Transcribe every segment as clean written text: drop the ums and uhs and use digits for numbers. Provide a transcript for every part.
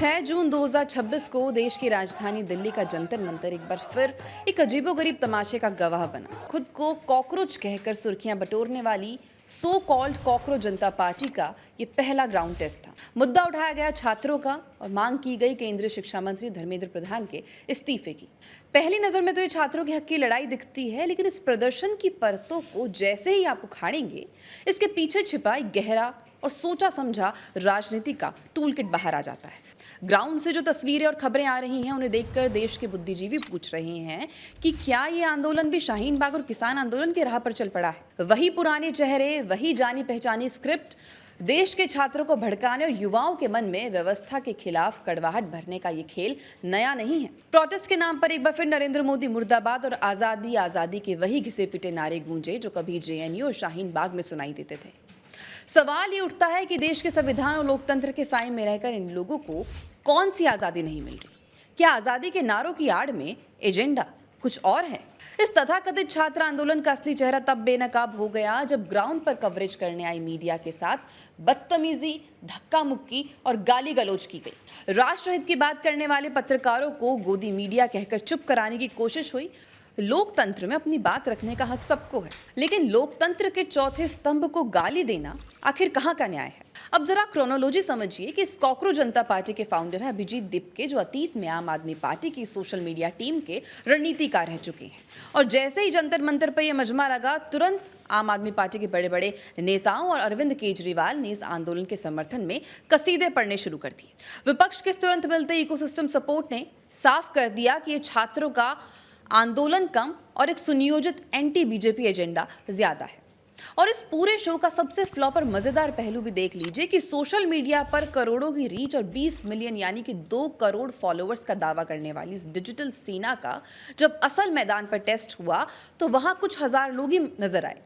6 जून 2026 को देश की राजधानी दिल्ली का जंतर मंतर एक बार फिर एक अजीबोगरीब तमाशे का गवाह बना। खुद को कॉकरोच कहकर सुर्खियां बटोरने वाली सो कॉल्ड कॉकरोच जनता पार्टी का ये पहला ग्राउंड टेस्ट था। मुद्दा उठाया गया छात्रों का और मांग की गई केंद्रीय शिक्षा मंत्री धर्मेंद्र प्रधान के इस्तीफे की। पहली नजर में तो ये छात्रों के हक की लड़ाई दिखती है, लेकिन इस प्रदर्शन की परतों को जैसे ही आप उखाड़ेंगे, इसके पीछे छिपा एक गहरा और सोचा समझा राजनीति का टूलकिट बाहर आ जाता है। ग्राउंड से जो तस्वीरें और खबरें आ रही हैं, उन्हें देखकर देश के बुद्धिजीवी पूछ रहे हैं कि क्या ये आंदोलन भी शाहीन बाग और किसान आंदोलन के राह पर चल पड़ा है। वही पुराने चेहरे, वही जानी पहचानी स्क्रिप्ट, देश के छात्रों को भड़काने और युवाओं के मन में व्यवस्था के खिलाफ कड़वाहट भरने का ये खेल नया नहीं है। प्रोटेस्ट के नाम पर एक बार फिर नरेंद्र मोदी मुर्दाबाद और आजादी आजादी के वही घिसे पिटे नारे गूंजे जो कभी जेएनयू और शाहीन बाग में सुनाई देते थे। सवाल ये उठता है कि देश के संविधान और लोकतंत्र के साए में रहकर इन लोगों को कौन सी आजादी नहीं मिल रही? क्या आजादी के नारों की आड़ में एजेंडा कुछ और है? इस तथाकथित छात्र आंदोलन का असली चेहरा तब बेनकाब हो गया जब ग्राउंड पर कवरेज करने आई मीडिया के साथ बदतमीजी, धक्का मुक्की और गाली गलौज की गई। राष्ट्रहित की बात करने वाले पत्रकारों को गोदी मीडिया कहकर चुप कराने की कोशिश हुई। लोकतंत्र में अपनी बात रखने का हक सबको है, लेकिन लोकतंत्र के चौथे स्तंभ को गाली देना आखिर कहाँ का न्याय है? अब जरा क्रोनोलॉजी समझिए कि इस कॉकरोच जनता पार्टी के फाउंडर हैं अभिजीत दीपके, जो अतीत में आम आदमी पार्टी की सोशल मीडिया टीम के रणनीतिकार रह चुके हैं। और जैसे ही जंतर मंतर पर यह मजमा लगा, तुरंत आम आदमी पार्टी के बड़े बड़े नेताओं और अरविंद केजरीवाल ने इस आंदोलन के समर्थन में कसीदे पढ़ने शुरू कर दिए। विपक्ष के तुरंत मिलते इकोसिस्टम सपोर्ट ने साफ कर दिया कि ये छात्रों का आंदोलन कम और एक सुनियोजित एंटी बीजेपी एजेंडा ज्यादा है। और इस पूरे शो का सबसे फ्लॉप और मजेदार पहलू भी देख लीजिए कि सोशल मीडिया पर करोड़ों की रीच और 20 मिलियन यानी कि 2 करोड़ फॉलोअर्स का दावा करने वाली इस डिजिटल सेना का जब असल मैदान पर टेस्ट हुआ तो वहां कुछ हजार लोग ही नजर आए।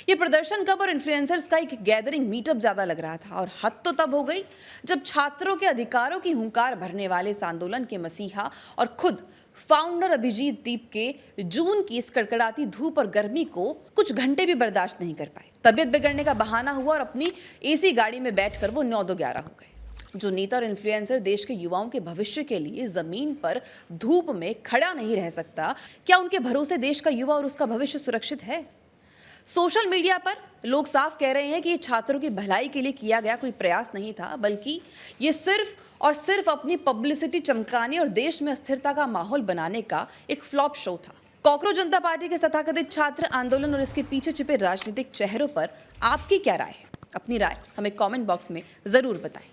ये प्रदर्शन कब और इन्फ्लुएंसर्स का एक गैदरिंग मीटअप ज्यादा लग रहा था। और हद तो तब हो गई जब छात्रों के अधिकारों की हुंकार भरने वाले इस आंदोलन के मसीहा और खुद फाउंडर अभिजीत दीपके जून की इस कड़कड़ाती धूप और गर्मी को कुछ घंटे भी बर्दाश्त नहीं कर पाए। तबीयत बिगड़ने का बहाना हुआ और अपनी एसी गाड़ी में बैठकर वो 9-2-11 हो गए। जो नेता और इन्फ्लुएंसर देश के युवाओं के भविष्य के लिए जमीन पर धूप में खड़ा नहीं रह सकता, क्या उनके भरोसे देश का युवा और उसका भविष्य सुरक्षित है? सोशल मीडिया पर लोग साफ कह रहे हैं कि ये छात्रों की भलाई के लिए किया गया कोई प्रयास नहीं था, बल्कि ये सिर्फ और सिर्फ अपनी पब्लिसिटी चमकाने और देश में अस्थिरता का माहौल बनाने का एक फ्लॉप शो था। कॉकरोच जनता पार्टी के तथाकथित छात्र आंदोलन और इसके पीछे छिपे राजनीतिक चेहरों पर आपकी क्या राय है? अपनी राय हमें कमेंट बॉक्स में जरूर बताएं।